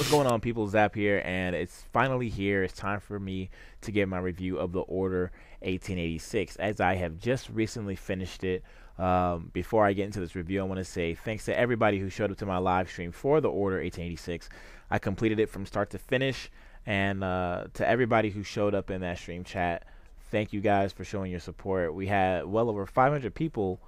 What's going on, people? Zap here, and it's finally here. It's time for me to give my review of the Order 1886, as I have just recently finished it. Before I get into this review, I want to say thanks to everybody who showed up to my live stream for the Order 1886. I completed it from start to finish, and to everybody who showed up in that stream chat, thank you guys for showing your support. We had well over 500 people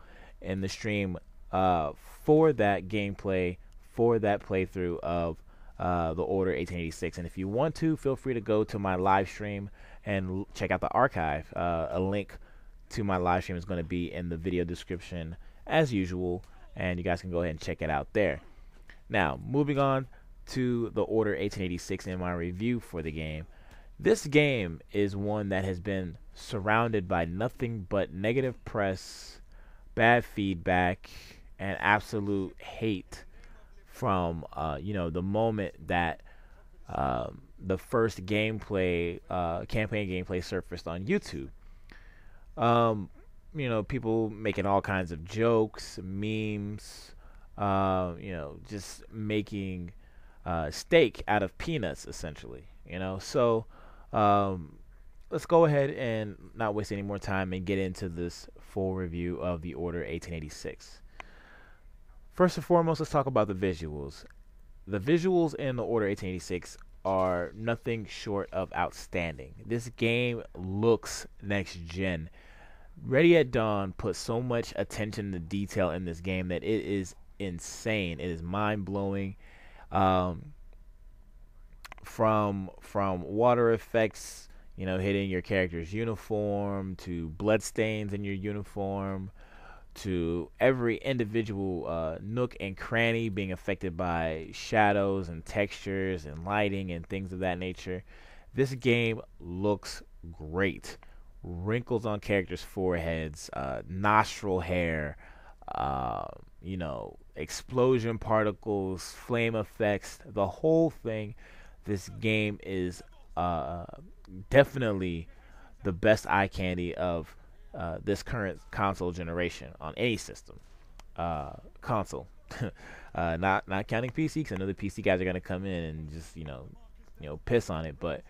in the stream for that gameplay, for that playthrough of the Order 1886. And if you want to, feel free to go to my live stream and check out the archive. A link to my live stream is going to be in the video description as usual, and you guys can go ahead and check it out there. Now, moving on to the Order 1886 in my review for the game. This game is one that has been surrounded by nothing but negative press, bad feedback, and absolute hate from the moment that the first gameplay campaign gameplay surfaced on YouTube. People making all kinds of jokes, memes, just making steak out of peanuts, essentially. Let's go ahead and not waste any more time and get into this full review of the Order 1886. First and foremost, let's talk about the visuals. The visuals in the Order 1886 are nothing short of outstanding. This game looks next gen. Ready at Dawn put so much attention to detail in this game that it is insane. It is mind blowing. From water effects, hitting your character's uniform, to bloodstains in your uniform, to every individual nook and cranny being affected by shadows and textures and lighting and things of that nature. This game looks great. Wrinkles on characters' foreheads, nostril hair, explosion particles, flame effects, the whole thing. This game is definitely the best eye candy of this current console generation on any system. Console, not counting PC, because I know the PC guys are gonna come in and just piss on it. But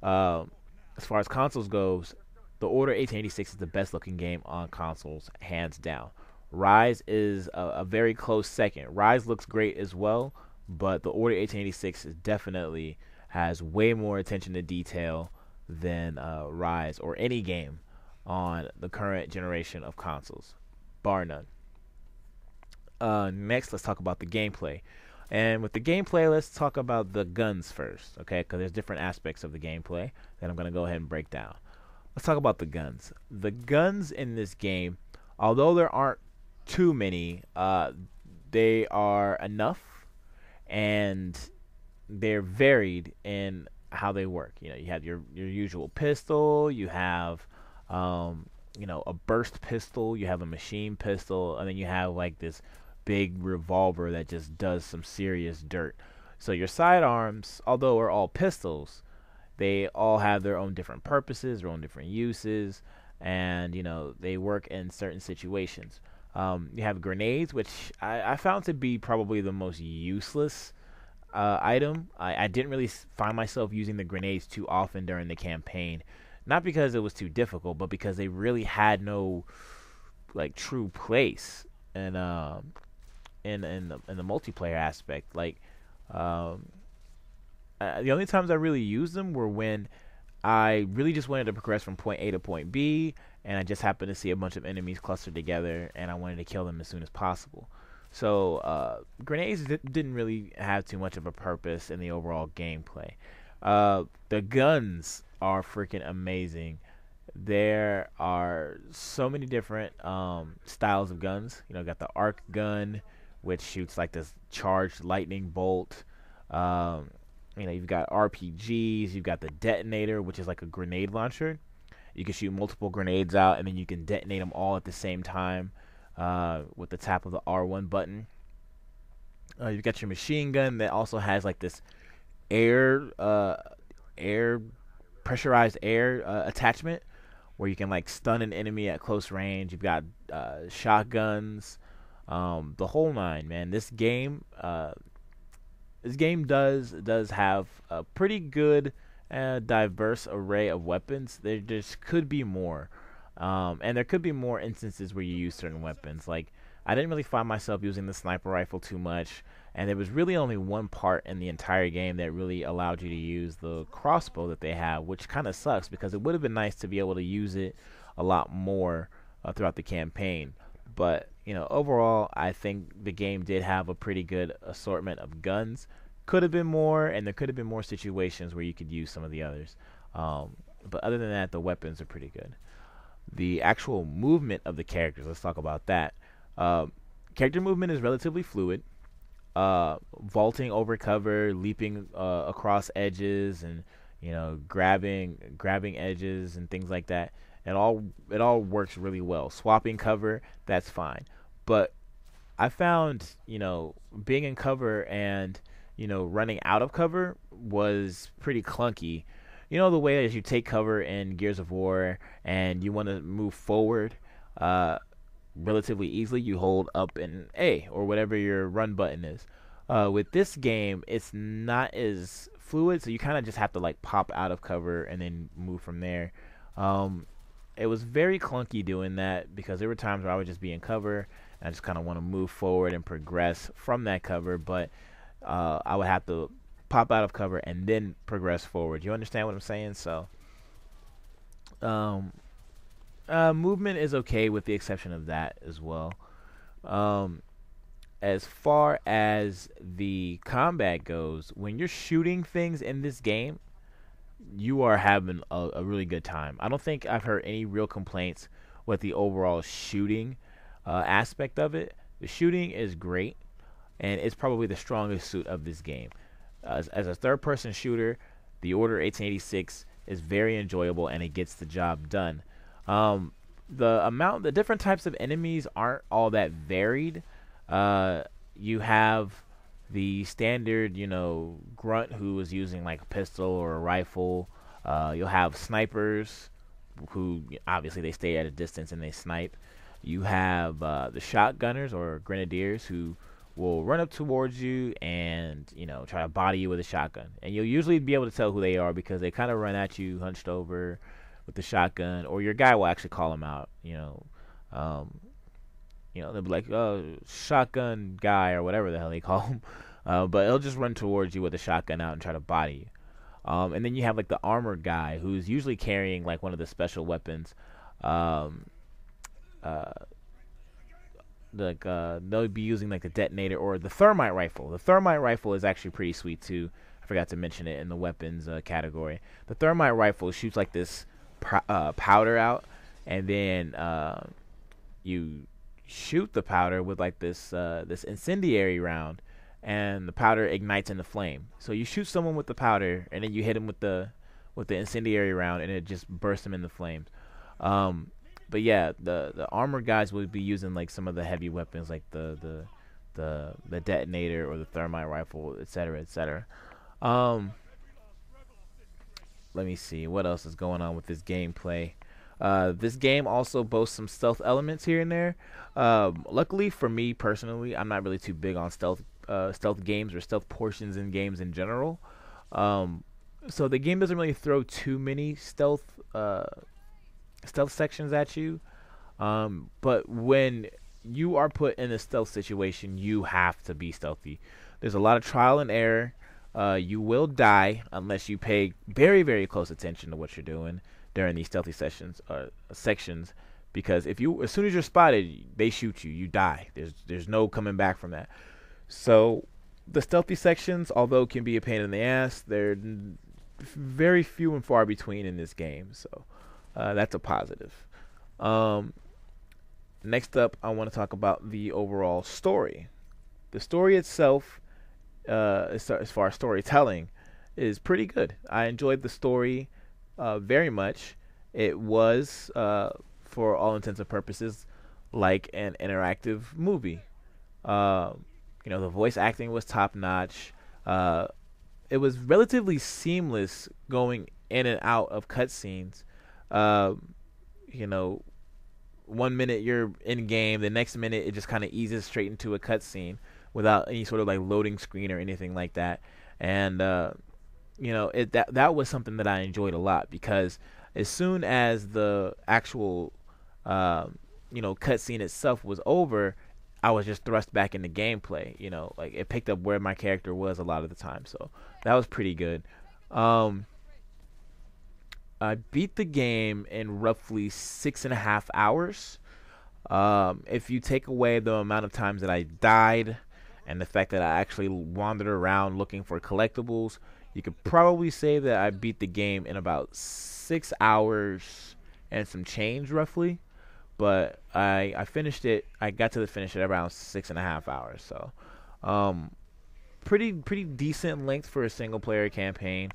as far as consoles goes, the Order 1886 is the best looking game on consoles, hands down. Rise is a very close second. Rise looks great as well, but the Order 1886 is definitely has way more attention to detail than Rise or any game on the current generation of consoles, bar none. Next, let's talk about the gameplay. And with the gameplay, let's talk about the guns first, okay? Because there's different aspects of the gameplay that I'm going to go ahead and break down. Let's talk about the guns. The guns in this game, although there aren't too many, they are enough, and they're varied in how they work. You have your usual pistol, you have a burst pistol, you have a machine pistol, and then you have like this big revolver that just does some serious dirt. So your sidearms, although are all pistols, they all have their own different purposes, their own different uses, and they work in certain situations. You have grenades, which I found to be probably the most useless item. I didn't really find myself using the grenades too often during the campaign. Not because it was too difficult, but because they really had no true place in the multiplayer aspect. The only times I really used them were when I really just wanted to progress from point A to point B, and I just happened to see a bunch of enemies clustered together, and I wanted to kill them as soon as possible. So grenades didn't really have too much of a purpose in the overall gameplay. The guns are freaking amazing. There are so many different styles of guns. Got the arc gun, which shoots like this charged lightning bolt. You've got RPGs. You've got the detonator, which is like a grenade launcher. You can shoot multiple grenades out, and then you can detonate them all at the same time with the tap of the R1 button. You've got your machine gun that also has like this air pressurized air attachment, where you can stun an enemy at close range. You've got shotguns, the whole nine, man. This game this game does have a pretty good diverse array of weapons. There just could be more, and there could be more instances where you use certain weapons. Like I didn't really find myself using the sniper rifle too much, and there was really only one part in the entire game that really allowed you to use the crossbow that they have, which kind of sucks because it would have been nice to be able to use it a lot more throughout the campaign. But overall, I think the game did have a pretty good assortment of guns. Could have been more, and there could have been more situations where you could use some of the others. But other than that, the weapons are pretty good. The actual movement of the characters, let's talk about that. Uh, Character movement is relatively fluid. Vaulting over cover, leaping across edges, and grabbing edges and things like that. It all works really well. Swapping cover, that's fine. But I found, being in cover and, running out of cover was pretty clunky. The way as you take cover in Gears of War and you want to move forward uh, relatively easily, you hold up and A or whatever your run button is. With this game, it's not as fluid, so you kind of just have to like pop out of cover and then move from there. Um, it was very clunky doing that because there were times where I would just be in cover and I just kind of want to move forward and progress from that cover, but I would have to pop out of cover and then progress forward. You understand what I'm saying? So, um, movement is okay with the exception of that as well. Um, as far as the combat goes, when you're shooting things in this game, you are having a really good time. I don't think I've heard any real complaints with the overall shooting aspect of it. The shooting is great, and it's probably the strongest suit of this game. As a third-person shooter, the Order 1886 is very enjoyable, and it gets the job done. Um, the different types of enemies aren't all that varied. You have the standard, grunt who is using like a pistol or a rifle. You'll have snipers who obviously they stay at a distance and they snipe. You have the shotgunners or grenadiers who will run up towards you and try to body you with a shotgun. And you'll usually be able to tell who they are because they kind of run at you hunched over with the shotgun, or your guy will actually call them out. Um, they'll be like, "Oh, shotgun guy" or whatever the hell they call him. But he'll just run towards you with a shotgun out and try to body you. And then you have like the armored guy who's usually carrying like one of the special weapons. Um, uh, they'll be using like the detonator or the thermite rifle. The thermite rifle is actually pretty sweet too. I forgot to mention it in the weapons category. The thermite rifle shoots like this powder out, and then you shoot the powder with like this incendiary round, and the powder ignites in the flame. So you shoot someone with the powder, and then you hit him with the incendiary round, and it just bursts him in the flames. But yeah, the armored guys would be using like some of the heavy weapons, like the detonator or the thermite rifle, etc., etc. Um, Let me see what else is going on with this gameplay. This game also boasts some stealth elements here and there. Luckily for me personally, I'm not really too big on stealth games or stealth portions in games in general. So the game doesn't really throw too many stealth sections at you. But when you are put in a stealth situation, you have to be stealthy. There's a lot of trial and error. You will die unless you pay very, very close attention to what you're doing during these stealthy sections. Because as soon as you're spotted, they shoot you. You die. There's no coming back from that. So the stealthy sections, although can be a pain in the ass, they're very few and far between in this game. So that's a positive. Next up, I want to talk about the overall story. The story itself, as far as storytelling, is pretty good. I enjoyed the story very much. It was, for all intents and purposes, like an interactive movie. Uh, the voice acting was top notch. It was relatively seamless going in and out of cutscenes. Uh, you know, 1 minute you're in game, the next minute it just kind of eases straight into a cutscene. without any sort of like loading screen or anything like that. And that was something that I enjoyed a lot because as soon as the actual uh, cutscene itself was over, I was just thrust back into gameplay. Like it picked up where my character was a lot of the time, so that was pretty good. Um, I beat the game in roughly 6.5 hours. If you take away the amount of times that I died and the fact that I actually wandered around looking for collectibles, you could probably say that I beat the game in about 6 hours and some change, roughly. But I finished it. I got to the finish at around 6.5 hours. So, um, pretty decent length for a single player campaign.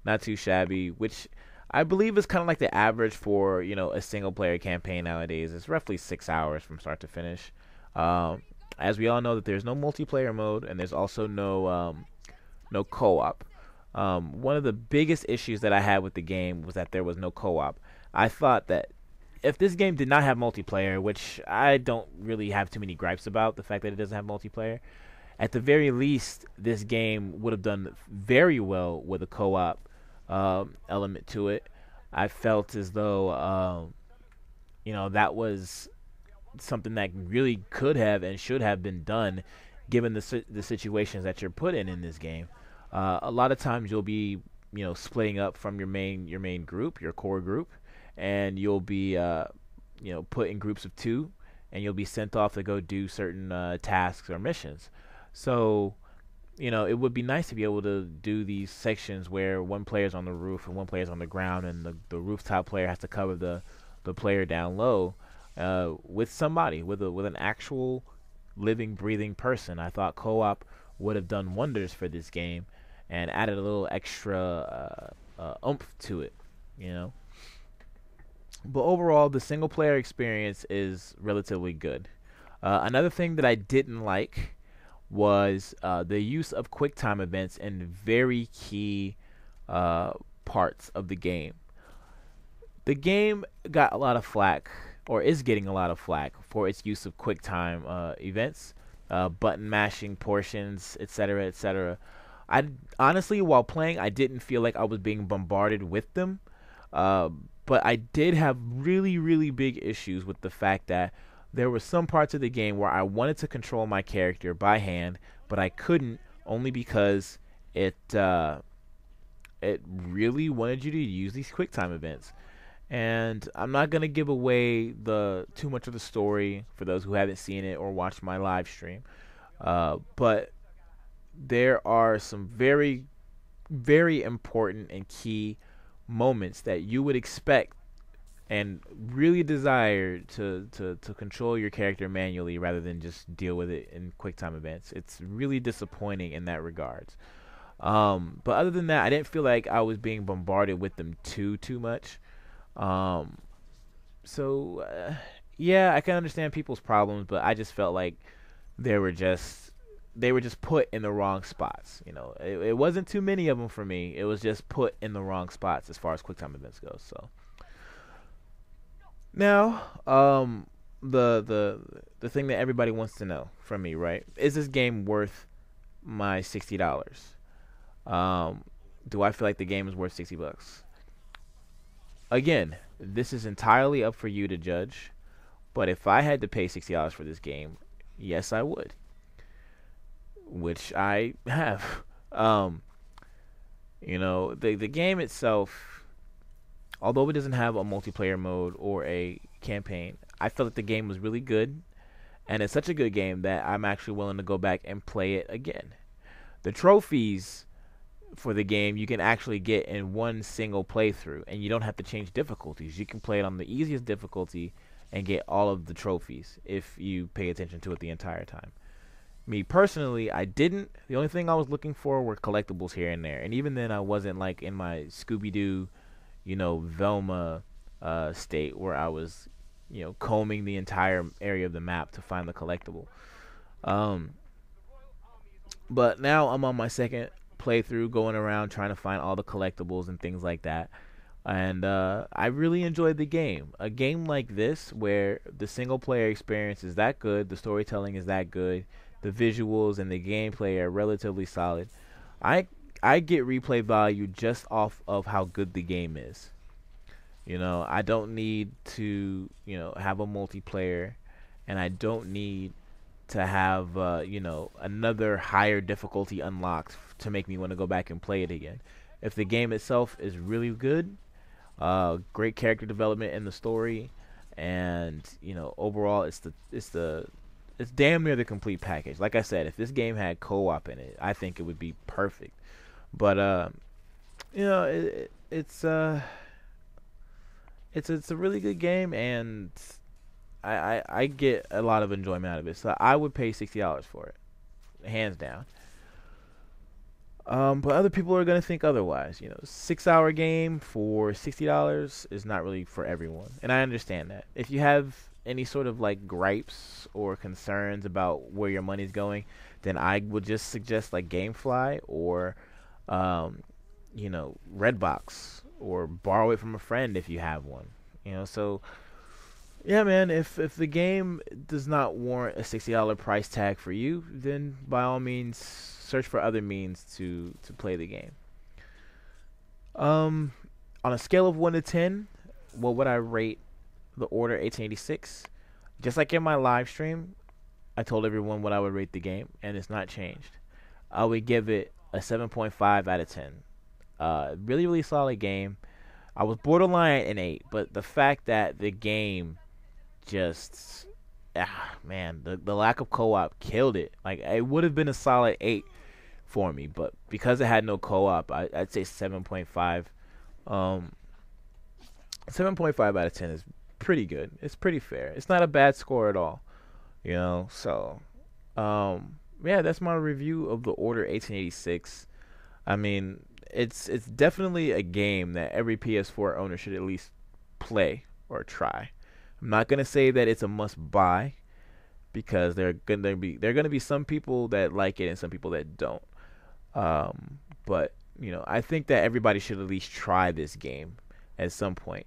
Not too shabby, which I believe is kind of like the average for a single player campaign nowadays. It's roughly 6 hours from start to finish. Um, as we all know, that there's no multiplayer mode and there's also no co-op. One of the biggest issues that I had with the game was that there was no co-op. I thought that if this game did not have multiplayer, which I don't really have too many gripes about, the fact that it doesn't have multiplayer, at the very least, this game would have done very well with a co-op element to it. I felt as though that was something that really could have and should have been done, given the situations that you're put in this game. A lot of times you'll be splitting up from your main group, your core group, and you'll be put in groups of two, and you'll be sent off to go do certain tasks or missions. So it would be nice to be able to do these sections where one player's on the roof and one player's on the ground, and the rooftop player has to cover the player down low with somebody, with an actual living, breathing person. I thought co-op would have done wonders for this game and added a little extra oomph to it, you know. But overall, the single player experience is relatively good. Another thing that I didn't like was the use of QuickTime events in very key parts of the game. The game got a lot of flack, or is getting a lot of flack, for its use of QuickTime events, button mashing portions, etc., etc. I honestly, while playing, I didn't feel like I was being bombarded with them, uh, but I did have really, really big issues with the fact that there were some parts of the game where I wanted to control my character by hand, but I couldn't, only because it really wanted you to use these QuickTime events. And I'm not gonna give away the too much of the story for those who haven't seen it or watched my live stream. But there are some very, very important and key moments that you would expect and really desire to control your character manually rather than just deal with it in QuickTime events. It's really disappointing in that regards. But other than that, I didn't feel like I was being bombarded with them too much. Um, so yeah, I can understand people's problems, but I just felt like they were just they were just put in the wrong spots. It wasn't too many of them for me. It was just put in the wrong spots as far as QuickTime events go. So now, the thing that everybody wants to know from me, right? Is this game worth my $60? Um, do I feel like the game is worth $60? Again, this is entirely up for you to judge. But if I had to pay $60 for this game, yes, I would, which I have. Um, the game itself, although it doesn't have a multiplayer mode or a campaign, I felt that the game was really good, and it's such a good game that I'm actually willing to go back and play it again. The trophies for the game you can actually get in one single playthrough, and you don't have to change difficulties. You can play it on the easiest difficulty and get all of the trophies if you pay attention to it the entire time. Me personally, I didn't. The only thing I was looking for were collectibles here and there, and even then, I wasn't like in my Scooby Doo, Velma state where I was, combing the entire area of the map to find the collectible. Um, but now I'm on my second playthrough, going around trying to find all the collectibles and things like that. And I really enjoyed the game. A game like this, where the single player experience is that good, the storytelling is that good, The visuals and the gameplay are relatively solid. I I get replay value just off of how good the game is. I don't need to, have a multiplayer, and I don't need to have, another higher difficulty unlocked to make me want to go back and play it again. If the game itself is really good, great character development in the story, and overall, it's damn near the complete package. Like I said, if this game had co-op in it, I think it would be perfect. But it's it's a really good game, and I get a lot of enjoyment out of it. So I would pay $60 for it, hands down. But other people are gonna think otherwise. 6-hour game for $60 is not really for everyone, and I understand that. If you have any sort of like gripes or concerns about where your money's going, then I would just suggest like GameFly or Redbox, or borrow it from a friend if you have one. So yeah, man. If the game does not warrant a $60 price tag for you, then by all means search for other means to play the game. Um, on a scale of 1 to 10, what would I rate the Order 1886? Just like in my live stream, I told everyone what I would rate the game, and it's not changed. I would give it a 7.5 out of 10. Really, really solid game. I was borderline an 8, but the fact that the game just, man, the lack of co-op killed it. Like, it would have been a solid 8 for me, but because it had no co-op, I'd say 7.5. 7.5 out of 10 is pretty good. It's pretty fair. It's not a bad score at all. So, yeah, that's my review of the Order 1886. I mean, it's definitely a game that every PS4 owner should at least play or try. I'm not gonna say that it's a must buy, because there are gonna be some people that like it and some people that don't. But I think that everybody should at least try this game at some point.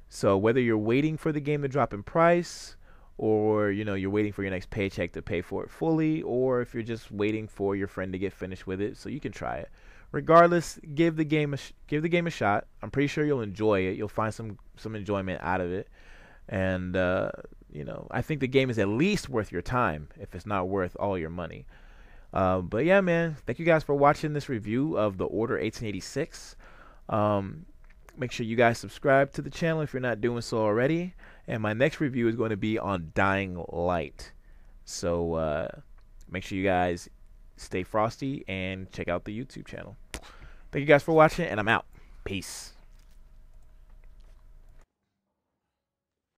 So whether you're waiting for the game to drop in price, or you're waiting for your next paycheck to pay for it fully, or if you're just waiting for your friend to get finished with it so you can try it. Regardless, give the game a shot. I'm pretty sure you'll enjoy it. You'll find some enjoyment out of it, and I think the game is at least worth your time if it's not worth all your money. But yeah, man, thank you guys for watching this review of the Order 1886. Make sure you guys subscribe to the channel if you're not doing so already. And my next review is going to be on Dying Light. So make sure you guys stay frosty and check out the YouTube channel. Thank you guys for watching, and I'm out. Peace.